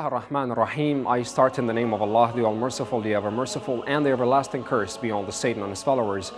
ar-Rahman ar-Rahim. I start in the name of Allah, the All-Merciful, the Ever-Merciful, and the Everlasting, curse be on the Satan and his followers.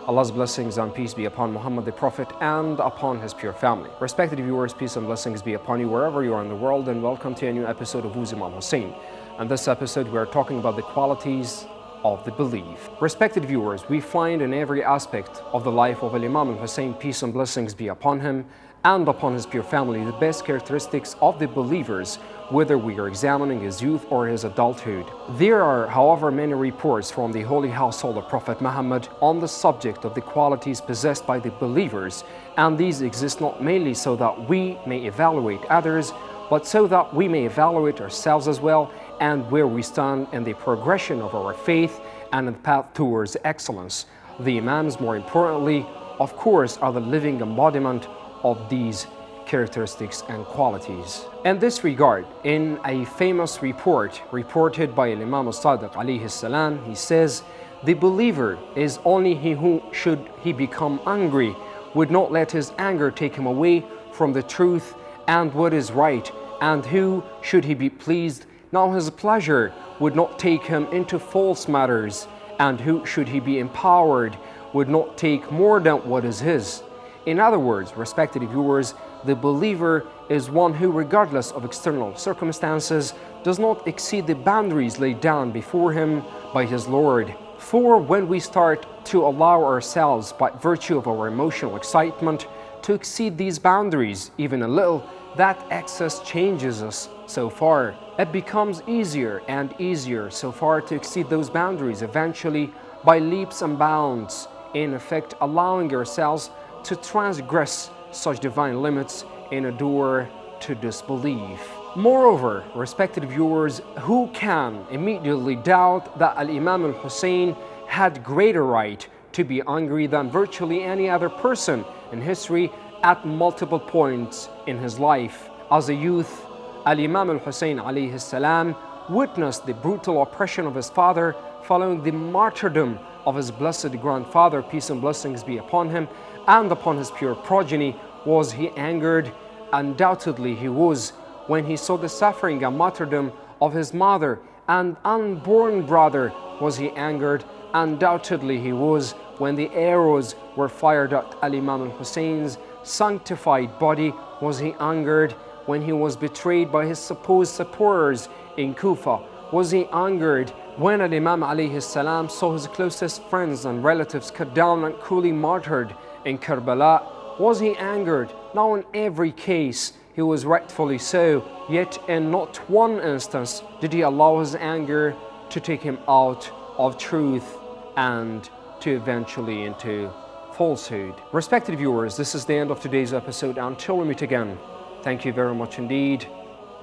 Allah's blessings and peace be upon Muhammad the Prophet and upon his pure family. Respected viewers, peace and blessings be upon you wherever you are in the world, and welcome to a new episode of Who's Imam Hussein. In this episode, we are talking about the qualities of the belief. Respected viewers, we find in every aspect of the life of Imam Hussein, peace and blessings be upon him and upon his pure family, the best characteristics of the believers, whether we are examining his youth or his adulthood. There are, however, many reports from the holy household of Prophet Muhammad on the subject of the qualities possessed by the believers, and these exist not mainly so that we may evaluate others, but so that we may evaluate ourselves as well, and where we stand in the progression of our faith and in the path towards excellence. The Imams, more importantly, of course, are the living embodiment of these characteristics and qualities. In this regard, in a famous report reported by Imam Sadiq alayhi salam, he says, "The believer is only he who, should he become angry, would not let his anger take him away from the truth and what is right, and who, should he be pleased, now his pleasure would not take him into false matters, and who, should he be empowered, would not take more than what is his." In other words, respected viewers, the believer is one who, regardless of external circumstances, does not exceed the boundaries laid down before him by his Lord. For when we start to allow ourselves, by virtue of our emotional excitement, to exceed these boundaries even a little, that excess changes us so far. It becomes easier and easier so far to exceed those boundaries, eventually by leaps and bounds, in effect allowing ourselves to transgress such divine limits in a door to disbelief. Moreover, respected viewers, who can immediately doubt that Imam Hussein had greater right to be angry than virtually any other person in history at multiple points in his life? As a youth, Imam Hussein alayhi salam witnessed the brutal oppression of his father following the martyrdom of his blessed grandfather, peace and blessings be upon him and upon his pure progeny. Was he angered? Undoubtedly he was, when he saw the suffering and martyrdom of his mother and unborn brother. Was he angered? Undoubtedly he was, when the arrows were fired at Imam Hussein's sanctified body. Was he angered? When he was betrayed by his supposed supporters in Kufa. Was he angered? When Imam alayhi salam saw his closest friends and relatives cut down and cruelly martyred in Karbala. Was he angered? Now in every case he was rightfully so, yet in not one instance did he allow his anger to take him out of truth and to eventually into falsehood. Respected viewers, this is the end of today's episode. Until we meet again, thank you very much indeed.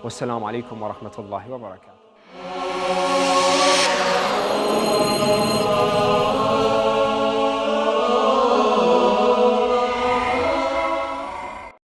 Wassalamu alaikum wa rahmatullahi wa barakatuh.